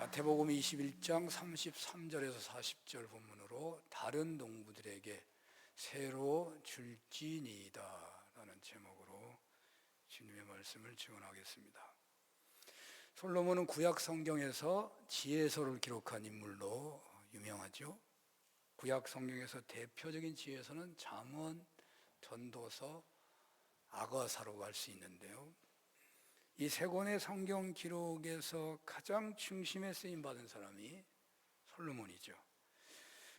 마태복음 21장 33절에서 40절 본문으로 다른 농부들에게 새로 줄지니이다 라는 제목으로 주님의 말씀을 증언하겠습니다. 솔로몬은 구약 성경에서 지혜서를 기록한 인물로 유명하죠. 구약 성경에서 대표적인 지혜서는 잠언, 전도서, 아가사로 갈 수 있는데요. 이 세 권의 성경 기록에서 가장 중심에 쓰임받은 사람이 솔로몬이죠.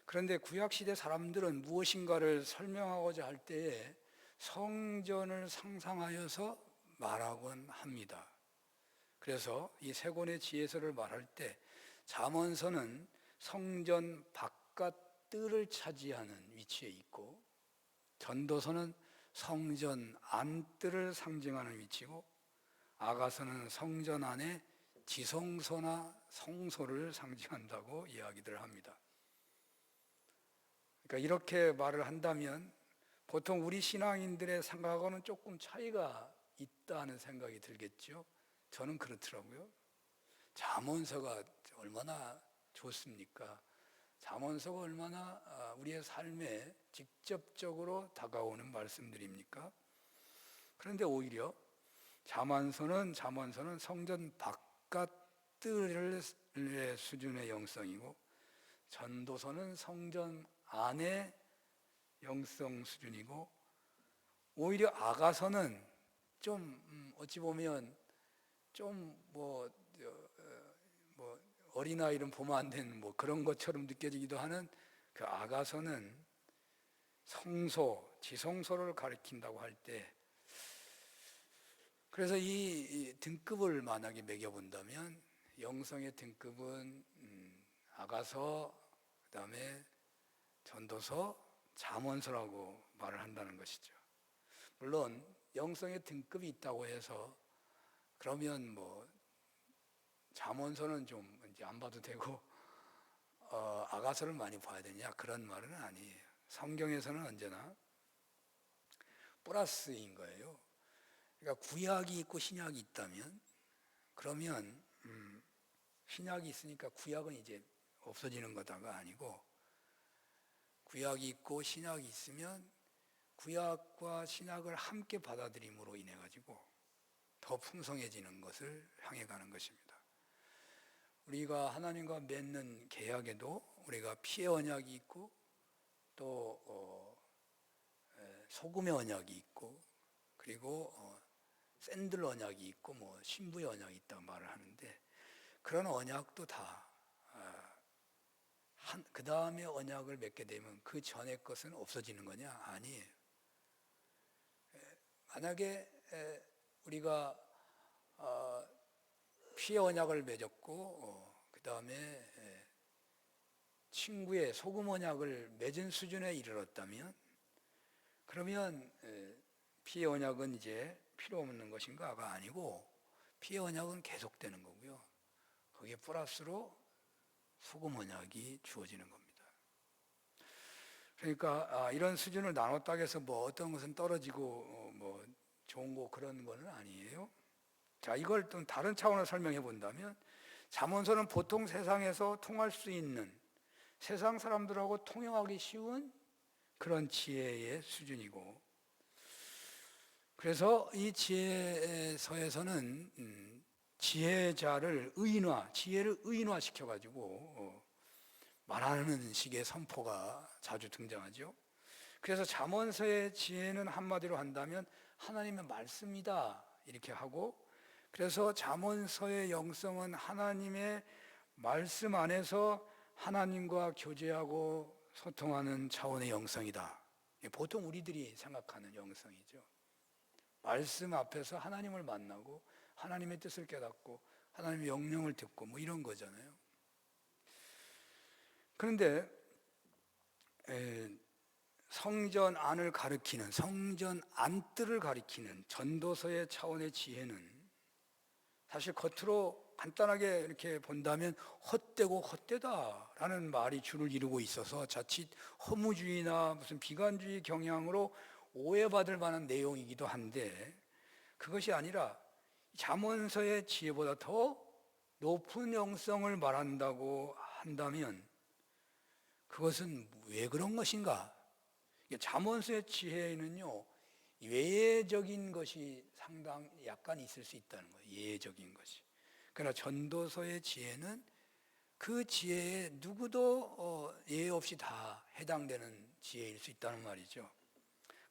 그런데 구약시대 사람들은 무엇인가를 설명하고자 할 때에 성전을 상상하여서 말하곤 합니다. 그래서 이 세 권의 지혜서를 말할 때 잠언서는 성전 바깥 뜰을 차지하는 위치에 있고, 전도서는 성전 안뜰을 상징하는 위치고, 아가서는 성전 안에 지성소나 성소를 상징한다고 이야기들 합니다. 그러니까 이렇게 말을 한다면 보통 우리 신앙인들의 생각하고는 조금 차이가 있다는 생각이 들겠죠. 저는 그렇더라고요. 잠언서가 얼마나 좋습니까? 잠언서가 얼마나 우리의 삶에 직접적으로 다가오는 말씀들입니까? 그런데 오히려 잠언서는 성전 바깥 뜰의 수준의 영성이고, 전도서는 성전 안의 영성 수준이고, 오히려 아가서는 좀 어찌 보면 좀 어린아이는 보면 안 되는 그런 것처럼 느껴지기도 하는 그 아가서는 성소, 지성소를 가리킨다고 할 때, 그래서 이 등급을 만약에 매겨본다면 영성의 등급은 아가서, 그 다음에 전도서, 잠언서라고 말을 한다는 것이죠. 물론 영성의 등급이 있다고 해서 그러면 잠언서는 좀 이제 안 봐도 되고 아가서를 많이 봐야 되냐, 그런 말은 아니에요. 성경에서는 언제나 플러스인 거예요. 그러니까 구약이 있고 신약이 있다면, 그러면 신약이 있으니까 구약은 이제 없어지는 거다가 아니고, 구약이 있고 신약이 있으면 구약과 신약을 함께 받아들임으로 인해 가지고 더 풍성해지는 것을 향해 가는 것입니다. 우리가 하나님과 맺는 계약에도 우리가 피의 언약이 있고, 또 소금의 언약이 있고, 그리고 샌들 언약이 있고, 신부의 언약이 있다고 말을 하는데, 그런 언약도 다 그 다음에 언약을 맺게 되면 그 전의 것은 없어지는 거냐? 아니에요. 만약에 우리가 피의 언약을 맺었고, 그 다음에 친구의 소금 언약을 맺은 수준에 이르렀다면, 그러면 피의 언약은 이제 필요 없는 것인가가 아니고, 피의 언약은 계속되는 거고요. 거기에 플러스로 소금 언약이 주어지는 겁니다. 그러니까 이런 수준을 나눴다 해서 어떤 것은 떨어지고 좋은 거 그런 거는 아니에요. 자, 이걸 또 다른 차원으로 설명해 본다면, 잠언서는 보통 세상에서 통할 수 있는, 세상 사람들하고 통용하기 쉬운 그런 지혜의 수준이고, 그래서 이 지혜서에서는 지혜자를 지혜를 의인화시켜가지고 말하는 식의 선포가 자주 등장하죠. 그래서 잠언서의 지혜는 한마디로 한다면 하나님의 말씀이다 이렇게 하고, 그래서 잠언서의 영성은 하나님의 말씀 안에서 하나님과 교제하고 소통하는 차원의 영성이다. 보통 우리들이 생각하는 영성이죠. 말씀 앞에서 하나님을 만나고 하나님의 뜻을 깨닫고 하나님의 명령을 듣고 이런 거잖아요. 그런데 성전 안을 가리키는, 성전 안뜰을 가리키는 전도서의 차원의 지혜는 사실 겉으로 간단하게 이렇게 본다면 헛되고 헛되다라는 말이 주를 이루고 있어서 자칫 허무주의나 무슨 비관주의 경향으로 오해받을 만한 내용이기도 한데, 그것이 아니라 잠언서의 지혜보다 더 높은 영성을 말한다고 한다면 그것은 왜 그런 것인가? 잠언서의 지혜에는요, 외적인 것이 상당히 약간 있을 수 있다는 거예요. 예적인 것이. 그러나 전도서의 지혜는 그 지혜에 누구도 예외 없이 다 해당되는 지혜일 수 있다는 말이죠.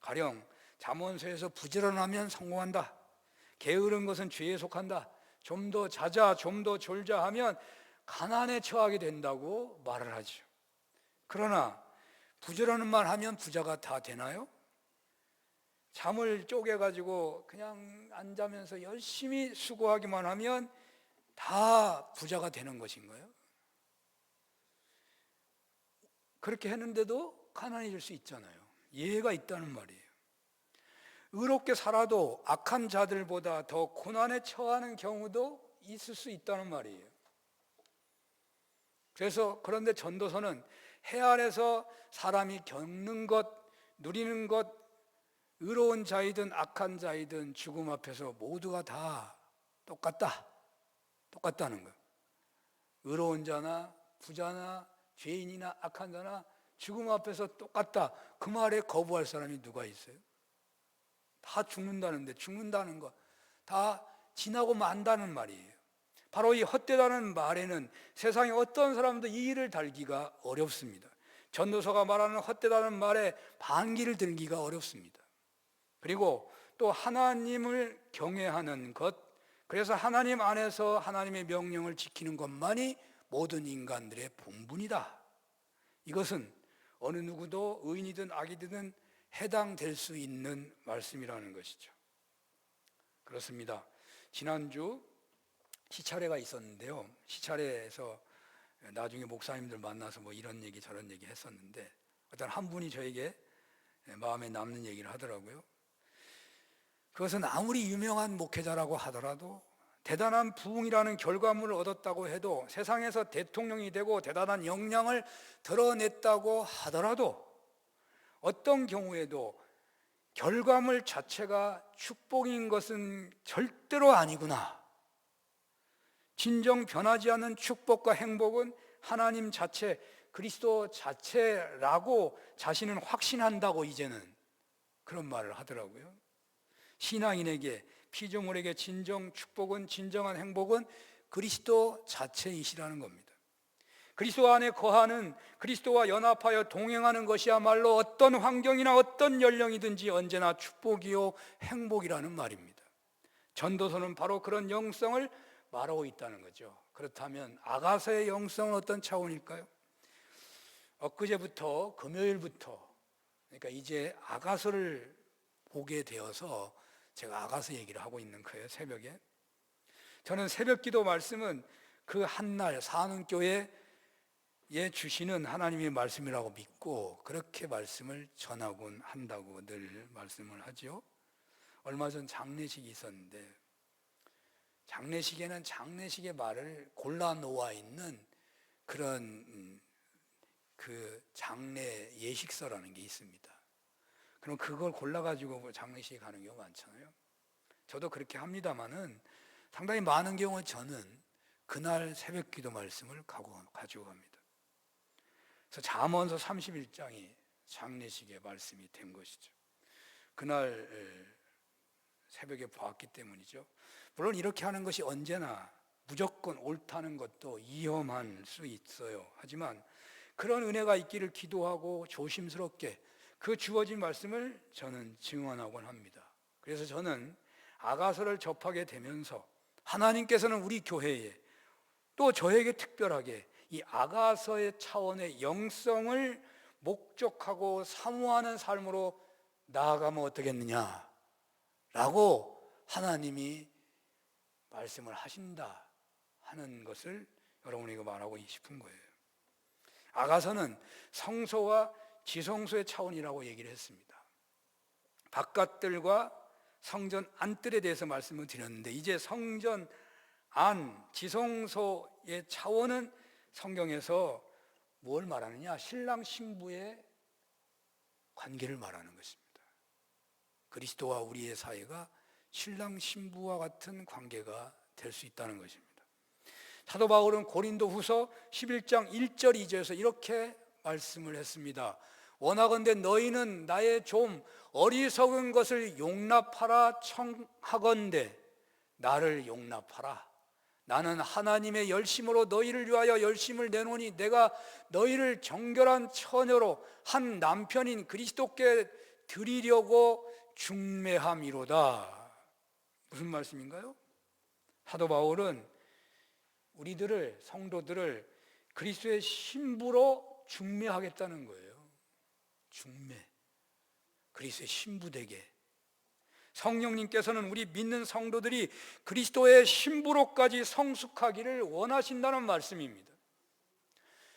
가령 잠언서에서 부지런하면 성공한다, 게으른 것은 죄에 속한다, 좀 더 자자, 좀 더 졸자 하면 가난에 처하게 된다고 말을 하죠. 그러나 부지런한 말 하면 부자가 다 되나요? 잠을 쪼개가지고 그냥 안 자면서 열심히 수고하기만 하면 다 부자가 되는 것인가요? 그렇게 했는데도 가난해질 수 있잖아요. 예외가 있다는 말이에요. 의롭게 살아도 악한 자들보다 더 고난에 처하는 경우도 있을 수 있다는 말이에요. 그래서 그런데 전도서는 해 아래서 사람이 겪는 것, 누리는 것, 의로운 자이든 악한 자이든 죽음 앞에서 모두가 다 똑같다는 거예요. 의로운 자나 부자나 죄인이나 악한 자나 죽음 앞에서 똑같다. 그 말에 거부할 사람이 누가 있어요? 다 죽는다는데, 죽는다는 거 다 지나고 만다는 말이에요. 바로 이 헛되다는 말에는 세상에 어떤 사람도 이의를 달기가 어렵습니다. 전도서가 말하는 헛되다는 말에 반기를 들기가 어렵습니다. 그리고 또 하나님을 경외하는 것, 그래서 하나님 안에서 하나님의 명령을 지키는 것만이 모든 인간들의 본분이다. 이것은 어느 누구도 의인이든 악이든 해당될 수 있는 말씀이라는 것이죠. 그렇습니다. 지난주 시차례가 있었는데요. 시차례에서 나중에 목사님들 만나서 뭐 이런 얘기 저런 얘기 했었는데 어떤 한 분이 저에게 마음에 남는 얘기를 하더라고요. 그것은 아무리 유명한 목회자라고 하더라도 대단한 부흥이라는 결과물을 얻었다고 해도 세상에서 대통령이 되고 대단한 역량을 드러냈다고 하더라도 어떤 경우에도 결과물 자체가 축복인 것은 절대로 아니구나. 진정 변하지 않는 축복과 행복은 하나님 자체, 그리스도 자체라고 자신은 확신한다고 이제는 그런 말을 하더라고요. 신앙인에게, 피조물에게 진정 축복은, 진정한 행복은 그리스도 자체이시라는 겁니다. 그리스도 안에 거하는, 그리스도와 연합하여 동행하는 것이야말로 어떤 환경이나 어떤 연령이든지 언제나 축복이요 행복이라는 말입니다. 전도서는 바로 그런 영성을 말하고 있다는 거죠. 그렇다면 아가서의 영성은 어떤 차원일까요? 엊그제부터, 금요일부터, 그러니까 이제 아가서를 보게 되어서 제가 아가서 얘기를 하고 있는 거예요. 새벽에 저는 새벽기도 말씀은 그 한날 사는교회에 주시는 하나님의 말씀이라고 믿고 그렇게 말씀을 전하곤 한다고 늘 말씀을 하죠. 얼마 전 장례식이 있었는데 장례식에는 장례식의 말을 골라 놓아 있는 그런 그 장례 예식서라는 게 있습니다. 그럼 그걸 골라가지고 장례식에 가는 경우가 많잖아요. 저도 그렇게 합니다만은 상당히 많은 경우 저는 그날 새벽 기도 말씀을 가지고 갑니다. 그래서 잠언서 31장이 장례식의 말씀이 된 것이죠. 그날 새벽에 보았기 때문이죠. 물론 이렇게 하는 것이 언제나 무조건 옳다는 것도 위험할 수 있어요. 하지만 그런 은혜가 있기를 기도하고 조심스럽게 그 주어진 말씀을 저는 증언하곤 합니다. 그래서 저는 아가서를 접하게 되면서 하나님께서는 우리 교회에 또 저에게 특별하게 이 아가서의 차원의 영성을 목적하고 사모하는 삶으로 나아가면 어떻겠느냐 라고 하나님이 말씀을 하신다 하는 것을 여러분에게 말하고 싶은 거예요. 아가서는 성소와 지성소의 차원이라고 얘기를 했습니다. 바깥들과 성전 안뜰에 대해서 말씀을 드렸는데 이제 성전 안, 지성소의 차원은 성경에서 뭘 말하느냐? 신랑 신부의 관계를 말하는 것입니다. 그리스도와 우리의 사이가 신랑 신부와 같은 관계가 될 수 있다는 것입니다. 사도 바울은 고린도후서 11장 1절 2절에서 이렇게 말씀을 했습니다. 원하건대 너희는 나의 좀 어리석은 것을 용납하라 청하건대 나를 용납하라. 나는 하나님의 열심으로 너희를 위하여 열심을 내노니 내가 너희를 정결한 처녀로 한 남편인 그리스도께 드리려고 중매함이로다. 무슨 말씀인가요? 사도 바울은 우리들을, 성도들을 그리스도의 신부로 중매하겠다는 거예요. 중매, 그리스도의 신부되게. 성령님께서는 우리 믿는 성도들이 그리스도의 신부로까지 성숙하기를 원하신다는 말씀입니다.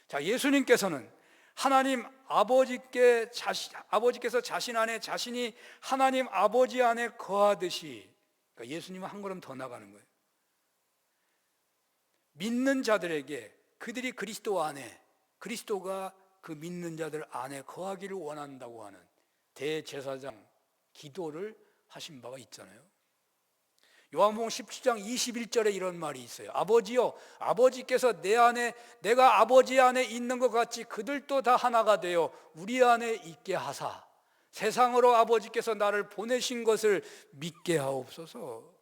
자, 예수님께서는 하나님 아버지께서 자신 안에 자신이 하나님 아버지 안에 거하듯이, 그러니까 예수님은 한 걸음 더 나가는 거예요. 믿는 자들에게 그들이 그리스도 안에, 그리스도가 그 믿는 자들 안에 거하기를 원한다고 하는 대제사장 기도를 하신 바가 있잖아요. 요한복음 17장 21절에 이런 말이 있어요. 아버지요, 아버지께서 내 안에, 내가 아버지 안에 있는 것 같이 그들도 다 하나가 되어 우리 안에 있게 하사 세상으로 아버지께서 나를 보내신 것을 믿게 하옵소서.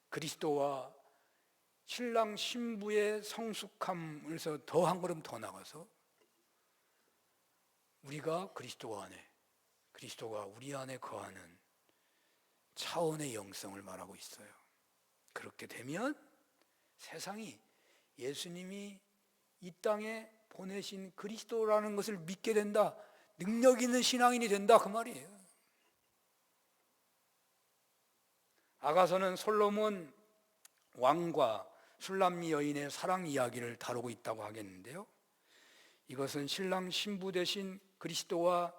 그리스도와 신랑 신부의 성숙함에서 더 한 걸음 더 나가서 우리가 그리스도 안에, 그리스도가 우리 안에 거하는 차원의 영성을 말하고 있어요. 그렇게 되면 세상이 예수님이 이 땅에 보내신 그리스도라는 것을 믿게 된다, 능력 있는 신앙인이 된다, 그 말이에요. 아가서는 솔로몬 왕과 술람미 여인의 사랑 이야기를 다루고 있다고 하겠는데요, 이것은 신랑 신부 대신 그리스도와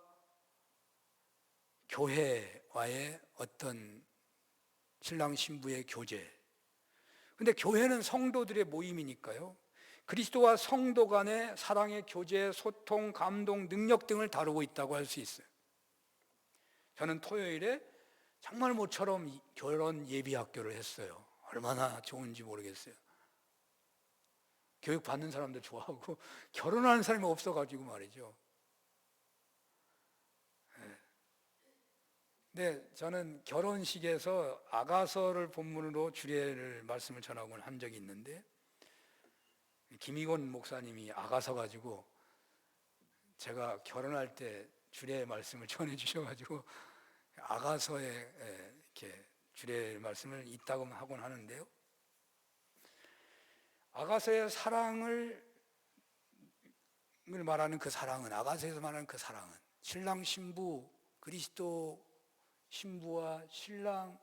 교회와의 어떤 신랑 신부의 교제. 근데 교회는 성도들의 모임이니까요, 그리스도와 성도 간의 사랑의 교제, 소통, 감동, 능력 등을 다루고 있다고 할 수 있어요. 저는 토요일에 정말 모처럼 결혼 예비 학교를 했어요. 얼마나 좋은지 모르겠어요. 교육 받는 사람들 좋아하고 결혼하는 사람이 없어가지고 말이죠. 네, 저는 결혼식에서 아가서를 본문으로 주례를 말씀을 전하곤 한 적이 있는데, 김희곤 목사님이 아가서 가지고 제가 결혼할 때 주례 말씀을 전해 주셔가지고 아가서에 이렇게 주례 말씀을 있다고 하곤 하는데요, 아가서의 사랑을 말하는 그 사랑은, 아가서에서 말하는 그 사랑은 신랑 신부, 그리스도 신부와 신랑,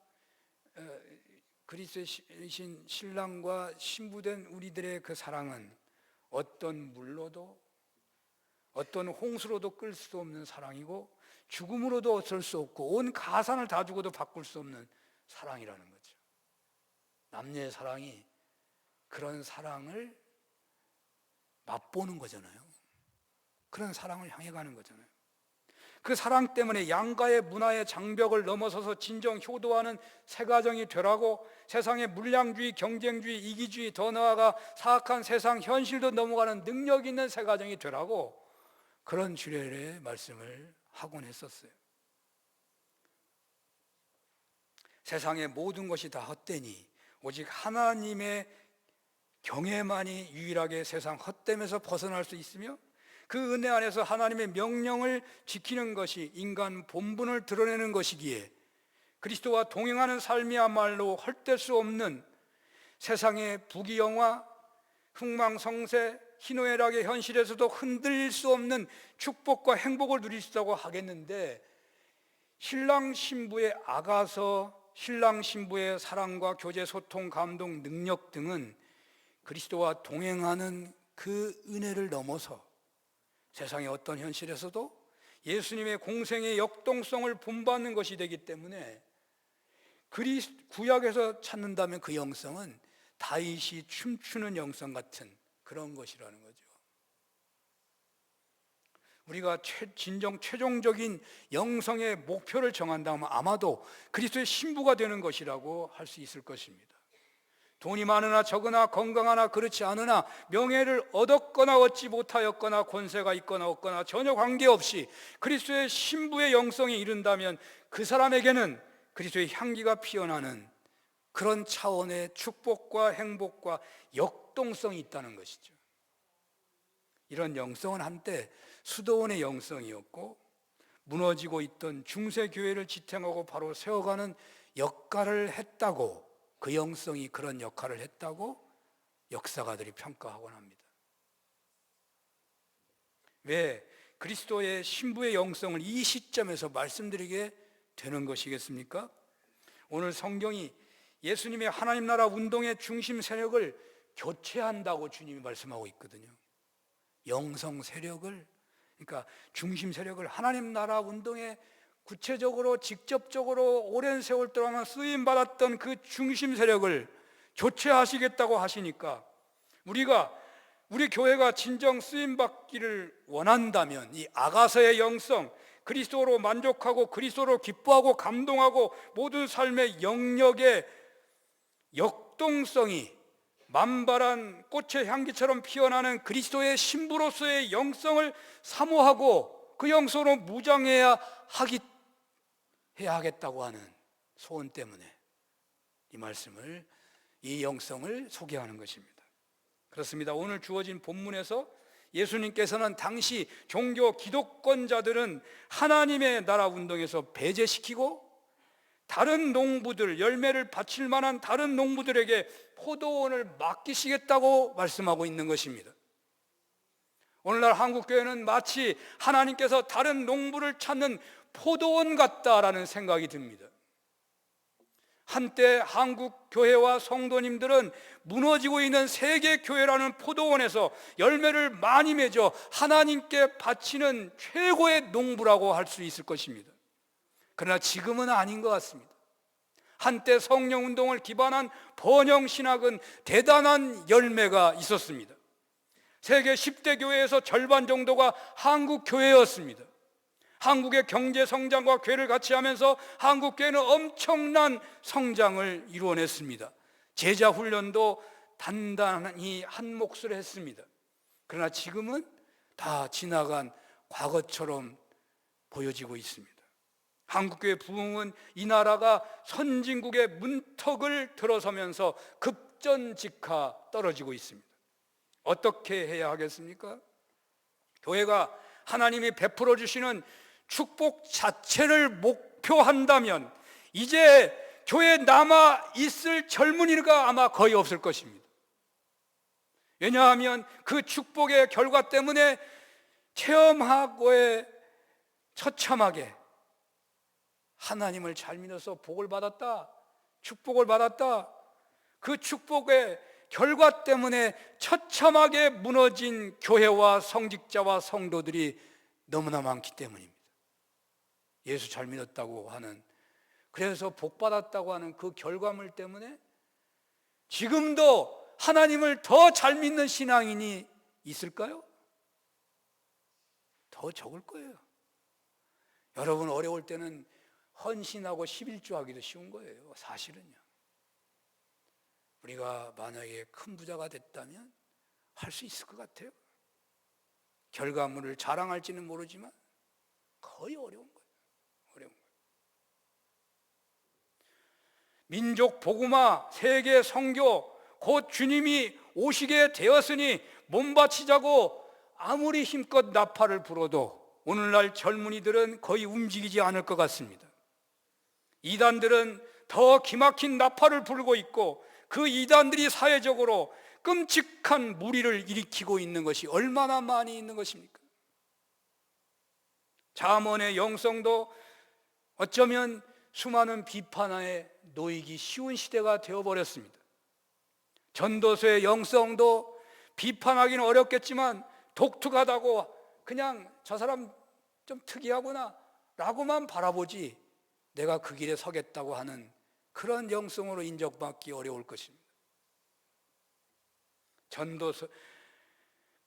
그리스도이신 신랑과 신부된 우리들의 그 사랑은 어떤 물로도 어떤 홍수로도 끌 수 없는 사랑이고 죽음으로도 어쩔 수 없고 온 가산을 다 주고도 바꿀 수 없는 사랑이라는 거죠. 남녀의 사랑이 그런 사랑을 맛보는 거잖아요. 그런 사랑을 향해 가는 거잖아요. 그 사랑 때문에 양가의 문화의 장벽을 넘어서서 진정 효도하는 새 가정이 되라고, 세상의 물량주의, 경쟁주의, 이기주의, 더 나아가 사악한 세상 현실도 넘어가는 능력 있는 새 가정이 되라고 그런 주례의 말씀을 하곤 했었어요. 세상의 모든 것이 다 헛되니 오직 하나님의 경외만이 유일하게 세상 헛됨에서 벗어날 수 있으며, 그 은혜 안에서 하나님의 명령을 지키는 것이 인간 본분을 드러내는 것이기에 그리스도와 동행하는 삶이야말로 헛될 수 없는 세상의 부귀영화, 흥망성쇠, 희노애락의 현실에서도 흔들릴 수 없는 축복과 행복을 누릴 수 있다고 하겠는데, 신랑 신부의 아가서, 신랑 신부의 사랑과 교제, 소통, 감동, 능력 등은 그리스도와 동행하는 그 은혜를 넘어서 세상의 어떤 현실에서도 예수님의 공생의 역동성을 본받는 것이 되기 때문에, 구약에서 찾는다면 그 영성은 다윗이 춤추는 영성 같은 그런 것이라는 거죠. 우리가 진정 최종적인 영성의 목표를 정한다면 아마도 그리스도의 신부가 되는 것이라고 할 수 있을 것입니다. 돈이 많으나 적으나 건강하나 그렇지 않으나 명예를 얻었거나 얻지 못하였거나 권세가 있거나 없거나 전혀 관계없이 그리스도의 신부의 영성에 이른다면 그 사람에게는 그리스도의 향기가 피어나는 그런 차원의 축복과 행복과 역동성이 있다는 것이죠. 이런 영성은 한때 수도원의 영성이었고 무너지고 있던 중세교회를 지탱하고 바로 세워가는 역할을 했다고, 그 영성이 그런 역할을 했다고 역사가들이 평가하곤 합니다. 왜 그리스도의 신부의 영성을 이 시점에서 말씀드리게 되는 것이겠습니까? 오늘 성경이 예수님의 하나님 나라 운동의 중심 세력을 교체한다고 주님이 말씀하고 있거든요. 영성 세력을, 그러니까 중심 세력을 하나님 나라 운동에 구체적으로 직접적으로 오랜 세월 동안 쓰임 받았던 그 중심 세력을 교체하시겠다고 하시니까 우리 교회가 진정 쓰임 받기를 원한다면 이 아가서의 영성, 그리스도로 만족하고 그리스도로 기뻐하고 감동하고 모든 삶의 영역의 역동성이 만발한 꽃의 향기처럼 피어나는 그리스도의 신부로서의 영성을 사모하고 그 영성으로 무장해야 하겠다고 하는 소원 때문에 이 영성을 소개하는 것입니다. 그렇습니다. 오늘 주어진 본문에서 예수님께서는 당시 종교 기독권자들은 하나님의 나라 운동에서 배제시키고 다른 농부들, 열매를 바칠 만한 다른 농부들에게 포도원을 맡기시겠다고 말씀하고 있는 것입니다. 오늘날 한국교회는 마치 하나님께서 다른 농부를 찾는 포도원 같다라는 생각이 듭니다. 한때 한국 교회와 성도님들은 무너지고 있는 세계 교회라는 포도원에서 열매를 많이 맺어 하나님께 바치는 최고의 농부라고 할 수 있을 것입니다. 그러나 지금은 아닌 것 같습니다. 한때 성령 운동을 기반한 번영 신학은 대단한 열매가 있었습니다. 세계 10대 교회에서 절반 정도가 한국 교회였습니다. 한국의 경제 성장과 교회를 같이 하면서 한국 교회는 엄청난 성장을 이루어냈습니다. 제자 훈련도 단단히 한 몫을 했습니다. 그러나 지금은 다 지나간 과거처럼 보여지고 있습니다. 한국교회 부흥은 이 나라가 선진국의 문턱을 들어서면서 급전직하 떨어지고 있습니다. 어떻게 해야 하겠습니까? 교회가 하나님이 베풀어 주시는 축복 자체를 목표한다면 이제 교회에 남아 있을 젊은이가 아마 거의 없을 것입니다. 왜냐하면 그 축복의 결과 때문에 체험하고에 처참하게 하나님을 잘 믿어서 복을 받았다, 축복을 받았다, 그 축복의 결과 때문에 처참하게 무너진 교회와 성직자와 성도들이 너무나 많기 때문입니다. 예수 잘 믿었다고 하는, 그래서 복 받았다고 하는 그 결과물 때문에 지금도 하나님을 더 잘 믿는 신앙인이 있을까요? 더 적을 거예요. 여러분 어려울 때는 헌신하고 11조 하기도 쉬운 거예요. 사실은요. 우리가 만약에 큰 부자가 됐다면 할 수 있을 것 같아요. 결과물을 자랑할지는 모르지만 거의 어려운 거예요. 어려운 거예요. 민족 복음화, 세계 선교, 곧 주님이 오시게 되었으니 몸바치자고 아무리 힘껏 나팔을 불어도 오늘날 젊은이들은 거의 움직이지 않을 것 같습니다. 이단들은 더 기막힌 나팔을 불고 있고 그 이단들이 사회적으로 끔찍한 무리를 일으키고 있는 것이 얼마나 많이 있는 것입니까? 잠언의 영성도 어쩌면 수많은 비판에 놓이기 쉬운 시대가 되어버렸습니다. 전도서의 영성도 비판하기는 어렵겠지만 독특하다고 그냥 저 사람 좀 특이하구나 라고만 바라보지 내가 그 길에 서겠다고 하는 그런 영성으로 인정받기 어려울 것입니다. 전도서,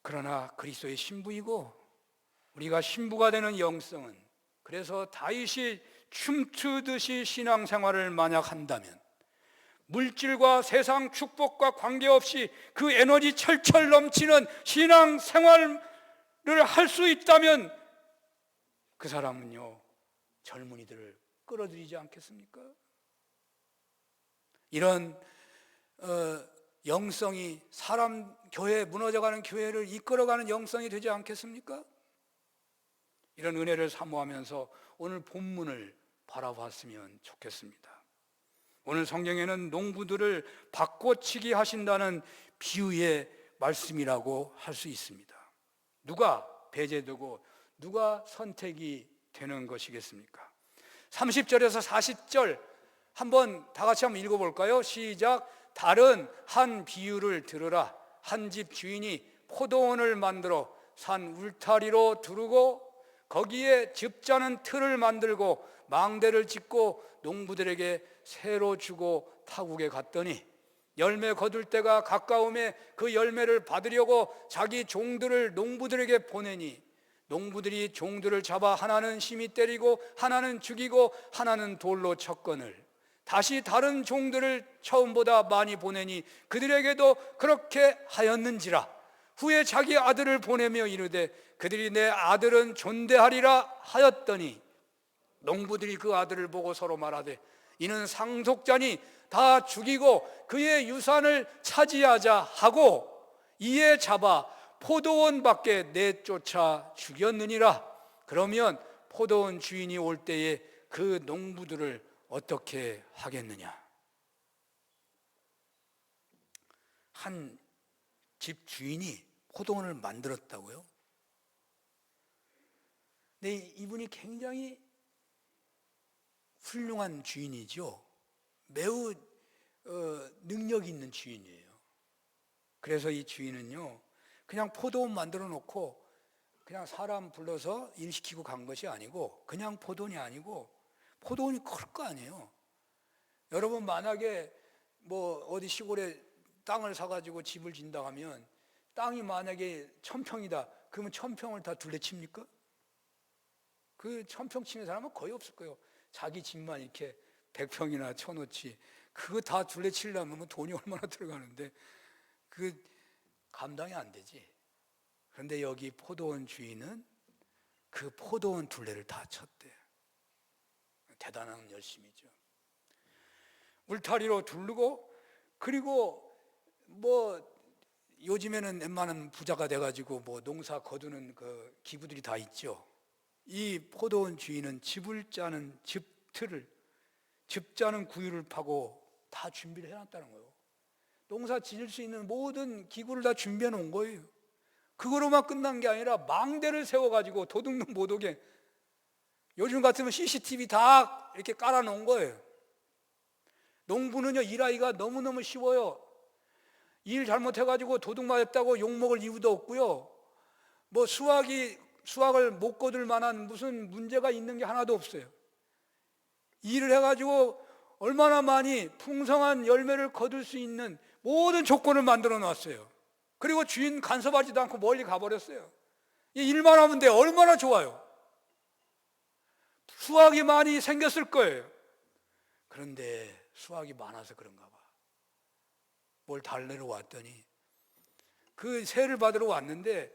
그러나 그리스도의 신부이고 우리가 신부가 되는 영성은, 그래서 다윗이 춤추듯이 신앙생활을 만약 한다면 물질과 세상 축복과 관계없이 그 에너지 철철 넘치는 신앙 생활을 할 수 있다면 그 사람은요, 젊은이들을 끌어들이지 않겠습니까? 이런 영성이 사람 교회, 무너져가는 교회를 이끌어가는 영성이 되지 않겠습니까? 이런 은혜를 사모하면서 오늘 본문을 바라봤으면 좋겠습니다. 오늘 성경에는 농부들을 바꿔치기 하신다는 비유의 말씀이라고 할 수 있습니다. 누가 배제되고 누가 선택이 되는 것이겠습니까? 30절에서 40절 한번 다 같이 한번 읽어볼까요? 시작. 다른 한 비유를 들으라. 한 집 주인이 포도원을 만들어 산 울타리로 두르고 거기에 즙자는 틀을 만들고 망대를 짓고 농부들에게 새로 주고 타국에 갔더니 열매 거둘 때가 가까움에 그 열매를 받으려고 자기 종들을 농부들에게 보내니 농부들이 종들을 잡아 하나는 심히 때리고 하나는 죽이고 하나는 돌로 쳤거늘 다시 다른 종들을 처음보다 많이 보내니 그들에게도 그렇게 하였는지라. 후에 자기 아들을 보내며 이르되 그들이 내 아들은 존대하리라 하였더니 농부들이 그 아들을 보고 서로 말하되 이는 상속자니 다 죽이고 그의 유산을 차지하자 하고 이에 잡아 포도원 밖에 내쫓아 죽였느니라. 그러면 포도원 주인이 올 때에 그 농부들을 어떻게 하겠느냐? 한 집 주인이 포도원을 만들었다고요? 근데 이분이 굉장히 훌륭한 주인이죠. 매우 능력 있는 주인이에요. 그래서 이 주인은요, 그냥 포도원 만들어 놓고 그냥 사람 불러서 일시키고 간 것이 아니고, 그냥 포도원이 아니고 포도원이 클 거 아니에요. 여러분 만약에 뭐 어디 시골에 땅을 사가지고 집을 짓는다 하면 땅이 만약에 1000평이다 그러면 1000평을 다 둘레칩니까? 그 1000평 치는 사람은 거의 없을 거예요. 자기 집만 이렇게 100평이나 쳐놓지 그거 다 둘레치려면 돈이 얼마나 들어가는데 그 감당이 안 되지. 그런데 여기 포도원 주인은 그 포도원 둘레를 다 쳤대요. 대단한 열심이죠. 울타리로 두르고, 그리고 뭐 요즘에는 웬만한 부자가 돼가지고 뭐 농사 거두는 그 기구들이 다 있죠. 이 포도원 주인은 즙을 짜는 즙틀을, 즙 짜는 구유를 파고 다 준비를 해놨다는 거예요. 농사 지을 수 있는 모든 기구를 다 준비해 놓은 거예요. 그거로만 끝난 게 아니라 망대를 세워가지고 도둑놈 못 오게, 요즘 같으면 CCTV 다 이렇게 깔아 놓은 거예요. 농부는요, 일하기가 너무너무 쉬워요. 일 잘못해가지고 도둑 맞았다고 욕먹을 이유도 없고요. 뭐 수확을 못 거둘 만한 무슨 문제가 있는 게 하나도 없어요. 일을 해가지고 얼마나 많이 풍성한 열매를 거둘 수 있는 모든 조건을 만들어 놨어요. 그리고 주인 간섭하지도 않고 멀리 가버렸어요. 이 일만 하면 돼. 얼마나 좋아요. 수확이 많이 생겼을 거예요. 그런데 수확이 많아서 그런가 봐. 뭘 달래러 왔더니 그 세를 받으러 왔는데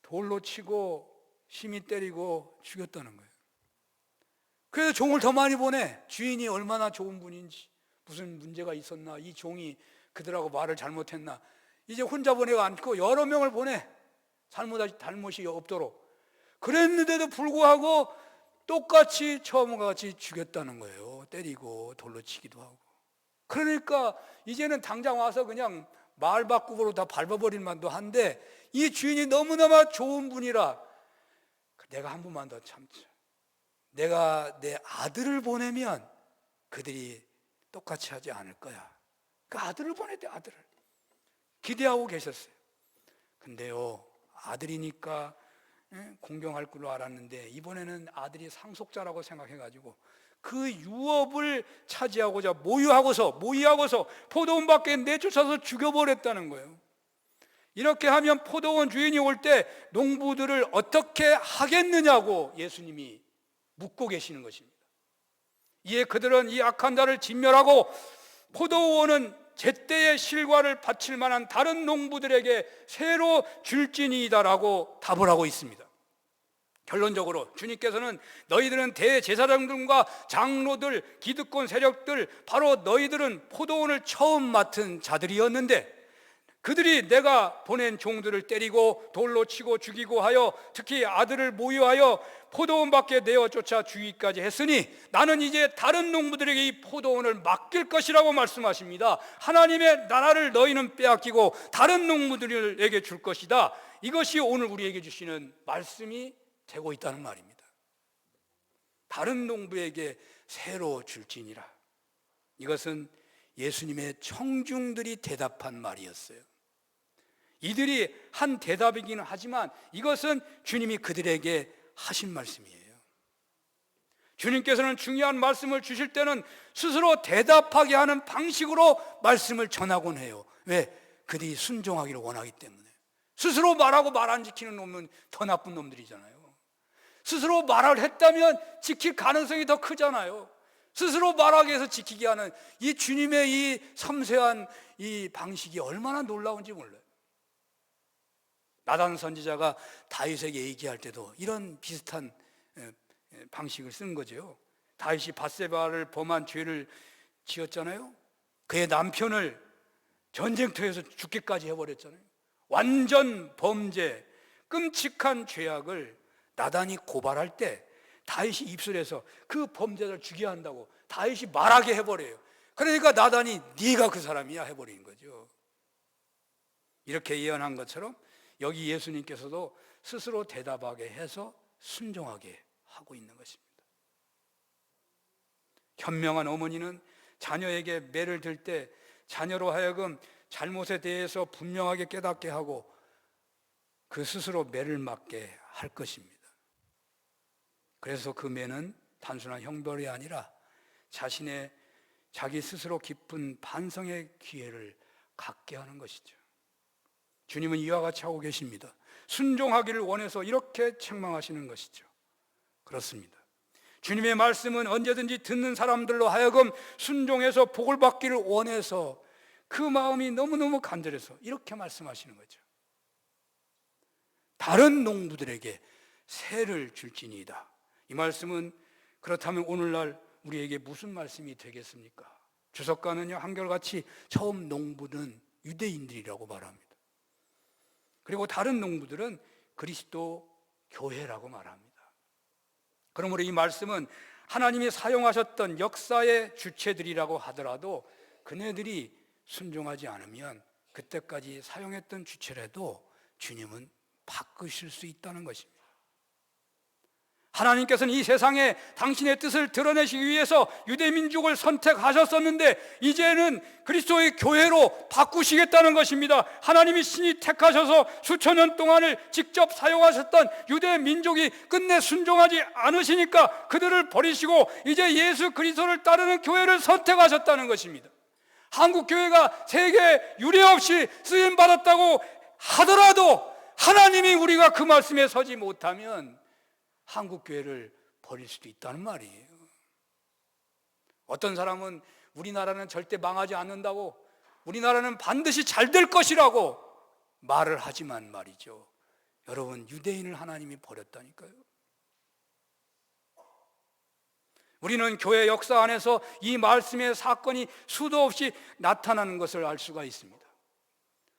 돌로 치고 심히 때리고 죽였다는 거예요. 그래서 종을 더 많이 보내. 주인이 얼마나 좋은 분인지, 무슨 문제가 있었나, 이 종이 그들하고 말을 잘못했나, 이제 혼자 보내가 않고 여러 명을 보내. 잘못이 없도록. 그랬는데도 불구하고 똑같이 처음과 같이 죽였다는 거예요. 때리고 돌로 치기도 하고. 그러니까 이제는 당장 와서 그냥 말바꾸고로 다 밟아버릴 만도 한데, 이 주인이 너무너무 좋은 분이라 내가 한 번만 더 참자. 내가 내 아들을 보내면 그들이 똑같이 하지 않을 거야. 그 아들을 보냈대. 아들을 기대하고 계셨어요. 근데요, 아들이니까 공경할 걸로 알았는데 이번에는 아들이 상속자라고 생각해가지고 그 유업을 차지하고자 모의하고서 포도원 밖에 내쫓아서 죽여버렸다는 거예요. 이렇게 하면 포도원 주인이 올 때 농부들을 어떻게 하겠느냐고 예수님이 묻고 계시는 것입니다. 이에 그들은 이 악한 자를 진멸하고 포도원은 제때의 실과를 바칠 만한 다른 농부들에게 새로 줄지니이다라고 답을 하고 있습니다. 결론적으로 주님께서는 너희들은 대제사장들과 장로들, 기득권 세력들, 바로 너희들은 포도원을 처음 맡은 자들이었는데 그들이 내가 보낸 종들을 때리고 돌로 치고 죽이고 하여 특히 아들을 모유하여 포도원 밖에 내어 쫓아 죽이기까지 했으니 나는 이제 다른 농부들에게 이 포도원을 맡길 것이라고 말씀하십니다. 하나님의 나라를 너희는 빼앗기고 다른 농부들에게 줄 것이다. 이것이 오늘 우리에게 주시는 말씀이 되고 있다는 말입니다. 다른 농부에게 새로 줄지니라. 이것은 예수님의 청중들이 대답한 말이었어요. 이들이 한 대답이기는 하지만 이것은 주님이 그들에게 하신 말씀이에요. 주님께서는 중요한 말씀을 주실 때는 스스로 대답하게 하는 방식으로 말씀을 전하곤 해요. 왜? 그들이 순종하기를 원하기 때문에. 스스로 말하고 말 안 지키는 놈은 더 나쁜 놈들이잖아요. 스스로 말을 했다면 지킬 가능성이 더 크잖아요. 스스로 말하게 해서 지키게 하는 이 주님의 이 섬세한 이 방식이 얼마나 놀라운지 몰라요. 나단 선지자가 다윗에게 얘기할 때도 이런 비슷한 방식을 쓴 거죠. 다윗이 밧세바를 범한 죄를 지었잖아요. 그의 남편을 전쟁터에서 죽게까지 해버렸잖아요. 완전 범죄, 끔찍한 죄악을 나단이 고발할 때 다윗이 입술에서 그 범죄자를 죽여야 한다고 다윗이 말하게 해버려요. 그러니까 나단이 네가 그 사람이야 해버린 거죠. 이렇게 예언한 것처럼 여기 예수님께서도 스스로 대답하게 해서 순종하게 하고 있는 것입니다. 현명한 어머니는 자녀에게 매를 들 때 자녀로 하여금 잘못에 대해서 분명하게 깨닫게 하고 그 스스로 매를 맞게 할 것입니다. 그래서 그 매는 단순한 형벌이 아니라 자기 스스로 깊은 반성의 기회를 갖게 하는 것이죠. 주님은 이와 같이 하고 계십니다. 순종하기를 원해서 이렇게 책망하시는 것이죠. 그렇습니다. 주님의 말씀은 언제든지 듣는 사람들로 하여금 순종해서 복을 받기를 원해서 그 마음이 너무너무 간절해서 이렇게 말씀하시는 거죠. 다른 농부들에게 새를 줄지니이다. 이 말씀은 그렇다면 오늘날 우리에게 무슨 말씀이 되겠습니까? 주석가는요, 한결같이 처음 농부는 유대인들이라고 말합니다. 그리고 다른 농부들은 그리스도 교회라고 말합니다. 그러므로 이 말씀은 하나님이 사용하셨던 역사의 주체들이라고 하더라도 그네들이 순종하지 않으면 그때까지 사용했던 주체라도 주님은 바꾸실 수 있다는 것입니다. 하나님께서는 이 세상에 당신의 뜻을 드러내시기 위해서 유대민족을 선택하셨었는데 이제는 그리스도의 교회로 바꾸시겠다는 것입니다. 하나님이 신이 택하셔서 수천 년 동안을 직접 사용하셨던 유대민족이 끝내 순종하지 않으시니까 그들을 버리시고 이제 예수 그리스도를 따르는 교회를 선택하셨다는 것입니다. 한국교회가 세계 유례없이 쓰임받았다고 하더라도 하나님이 우리가 그 말씀에 서지 못하면 한국교회를 버릴 수도 있다는 말이에요. 어떤 사람은 우리나라는 절대 망하지 않는다고, 우리나라는 반드시 잘 될 것이라고 말을 하지만 말이죠. 여러분, 유대인을 하나님이 버렸다니까요. 우리는 교회 역사 안에서 이 말씀의 사건이 수도 없이 나타나는 것을 알 수가 있습니다.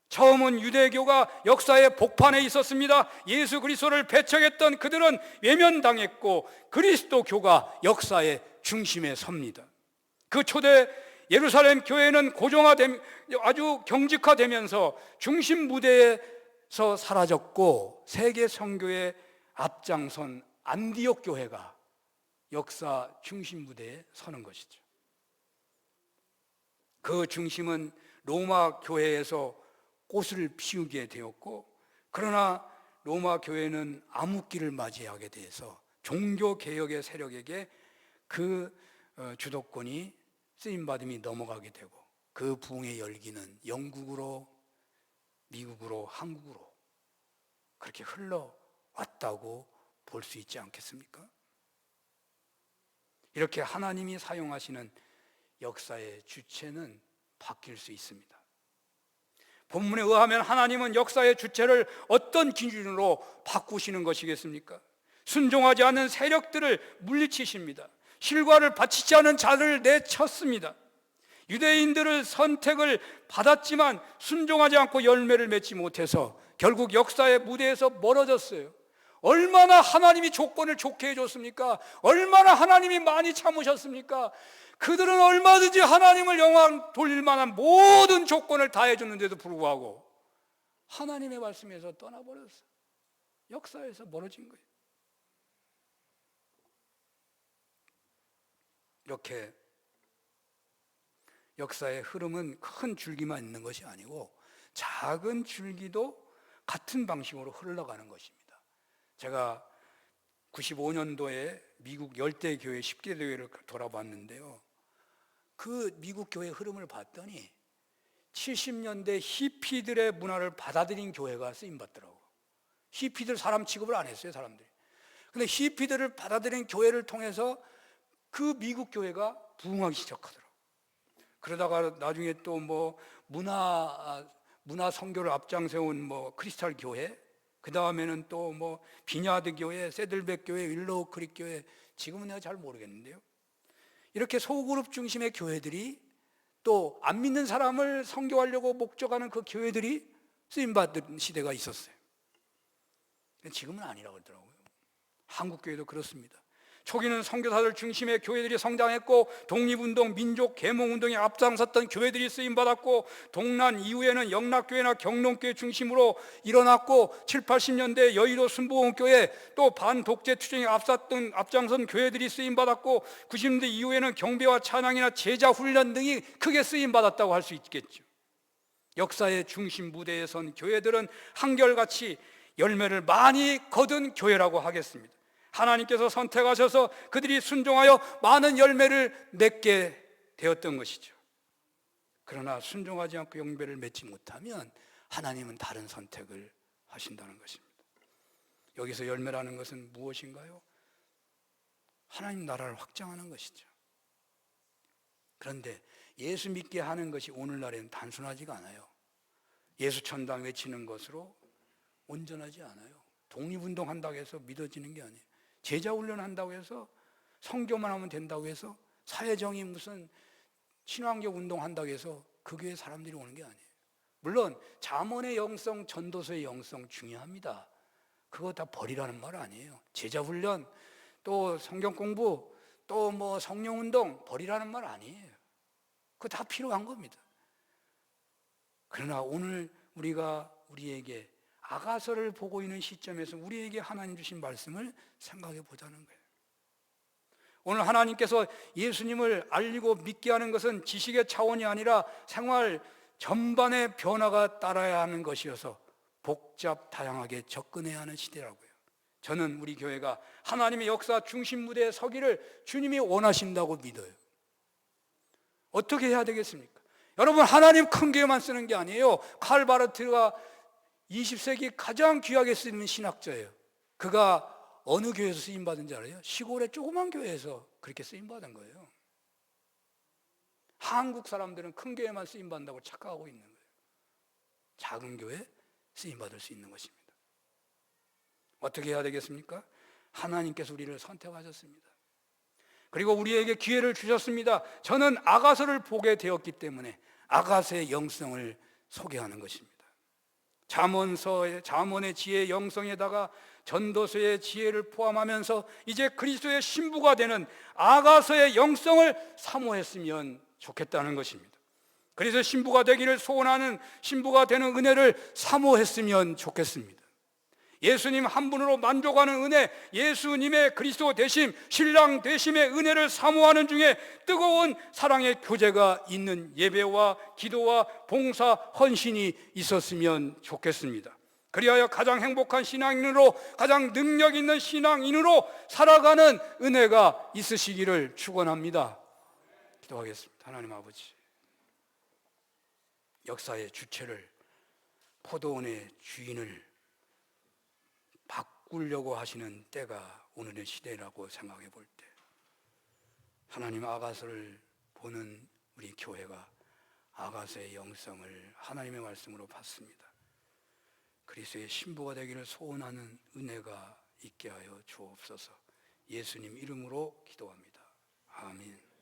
처음은 유대교가 역사의 복판에 있었습니다. 예수 그리스도를 배척했던 그들은 외면당했고 그리스도교가 역사의 중심에 섭니다. 그 초대 예루살렘 교회는 아주 경직화되면서 중심 무대에서 사라졌고 세계 선교의 앞장선 안디옥 교회가 역사 중심 무대에 서는 것이죠. 그 중심은 로마 교회에서 꽃을 피우게 되었고, 그러나 로마 교회는 암흑기를 맞이하게 돼서 종교개혁의 세력에게 그 주도권이 쓰임받음이 넘어가게 되고 그 부흥의 열기는 영국으로, 미국으로, 한국으로 그렇게 흘러왔다고 볼 수 있지 않겠습니까? 이렇게 하나님이 사용하시는 역사의 주체는 바뀔 수 있습니다. 본문에 의하면 하나님은 역사의 주체를 어떤 기준으로 바꾸시는 것이겠습니까? 순종하지 않는 세력들을 물리치십니다. 실과를 바치지 않은 자를 내쳤습니다. 유대인들을 선택을 받았지만 순종하지 않고 열매를 맺지 못해서 결국 역사의 무대에서 멀어졌어요. 얼마나 하나님이 조건을 좋게 해줬습니까? 얼마나 하나님이 많이 참으셨습니까? 그들은 얼마든지 하나님을 영광 돌릴 만한 모든 조건을 다 해줬는데도 불구하고 하나님의 말씀에서 떠나버렸어요. 역사에서 멀어진 거예요. 이렇게 역사의 흐름은 큰 줄기만 있는 것이 아니고 작은 줄기도 같은 방식으로 흘러가는 것입니다. 제가 95년도에 미국 열대 교회 10개 교회를 돌아봤는데요, 그 미국 교회 흐름을 봤더니 70년대 히피들의 문화를 받아들인 교회가 쓰임받더라고요. 히피들 사람 취급을 안 했어요, 사람들이. 근데 히피들을 받아들인 교회를 통해서 그 미국 교회가 부흥하기 시작하더라고요. 그러다가 나중에 또 뭐 문화 선교를 앞장세운 뭐 크리스탈 교회, 그 다음에는 또 뭐 비냐드 교회, 세들백 교회, 윌로우 크릭 교회, 지금은 내가 잘 모르겠는데요. 이렇게 소그룹 중심의 교회들이 또 안 믿는 사람을 선교하려고 목적하는 그 교회들이 쓰임받은 시대가 있었어요. 지금은 아니라고 하더라고요. 한국 교회도 그렇습니다. 초기는 선교사들 중심의 교회들이 성장했고 독립운동, 민족 계몽운동에 앞장섰던 교회들이 쓰임받았고, 동란 이후에는 영락교회나 경롱교회 중심으로 일어났고 7, 80년대 여의도 순복음교회, 또 반독재 투쟁에 앞장선 교회들이 쓰임받았고 90년대 이후에는 경배와 찬양이나 제자훈련 등이 크게 쓰임받았다고 할 수 있겠죠. 역사의 중심 무대에 선 교회들은 한결같이 열매를 많이 거둔 교회라고 하겠습니다. 하나님께서 선택하셔서 그들이 순종하여 많은 열매를 맺게 되었던 것이죠. 그러나 순종하지 않고 열매를 맺지 못하면 하나님은 다른 선택을 하신다는 것입니다. 여기서 열매라는 것은 무엇인가요? 하나님 나라를 확장하는 것이죠. 그런데 예수 믿게 하는 것이 오늘날에는 단순하지가 않아요. 예수 천당 외치는 것으로 온전하지 않아요. 독립운동 한다고 해서 믿어지는 게 아니에요. 제자훈련 한다고 해서, 성교만 하면 된다고 해서, 사회정의 무슨 친환경 운동 한다고 해서 그 교회 사람들이 오는 게 아니에요. 물론 잠언의 영성, 전도서의 영성 중요합니다. 그거 다 버리라는 말 아니에요. 제자훈련, 또 성경 공부, 또 뭐 성령운동 버리라는 말 아니에요. 그거 다 필요한 겁니다. 그러나 오늘 우리가 우리에게 아가서를 보고 있는 시점에서 우리에게 하나님 주신 말씀을 생각해 보자는 거예요. 오늘 하나님께서 예수님을 알리고 믿게 하는 것은 지식의 차원이 아니라 생활 전반의 변화가 따라야 하는 것이어서 복잡 다양하게 접근해야 하는 시대라고요. 저는 우리 교회가 하나님의 역사 중심 무대에 서기를 주님이 원하신다고 믿어요. 어떻게 해야 되겠습니까? 여러분, 하나님 큰 교회만 쓰는 게 아니에요. 칼 바르트가 20세기 가장 귀하게 쓰이는 신학자예요. 그가 어느 교회에서 쓰임받은 줄 알아요? 시골의 조그만 교회에서 그렇게 쓰임받은 거예요. 한국 사람들은 큰 교회만 쓰임받는다고 착각하고 있는 거예요. 작은 교회 쓰임받을 수 있는 것입니다. 어떻게 해야 되겠습니까? 하나님께서 우리를 선택하셨습니다. 그리고 우리에게 기회를 주셨습니다. 저는 아가서를 보게 되었기 때문에 아가서의 영성을 소개하는 것입니다. 잠언의 지혜의 영성에다가 전도서의 지혜를 포함하면서 이제 그리스도의 신부가 되는 아가서의 영성을 사모했으면 좋겠다는 것입니다. 그래서 신부가 되기를 소원하는, 신부가 되는 은혜를 사모했으면 좋겠습니다. 예수님 한 분으로 만족하는 은혜, 예수님의 그리스도 되심, 신랑 되심의 은혜를 사모하는 중에 뜨거운 사랑의 교제가 있는 예배와 기도와 봉사, 헌신이 있었으면 좋겠습니다. 그리하여 가장 행복한 신앙인으로, 가장 능력 있는 신앙인으로 살아가는 은혜가 있으시기를 축원합니다. 기도하겠습니다. 하나님 아버지, 역사의 주체를, 포도원의 주인을 바꾸려고 하시는 때가 오늘의 시대라고 생각해 볼 때, 하나님 아가서를 보는 우리 교회가 아가서의 영성을 하나님의 말씀으로 받습니다. 그리스도의 신부가 되기를 소원하는 은혜가 있게 하여 주옵소서. 예수님 이름으로 기도합니다. 아멘.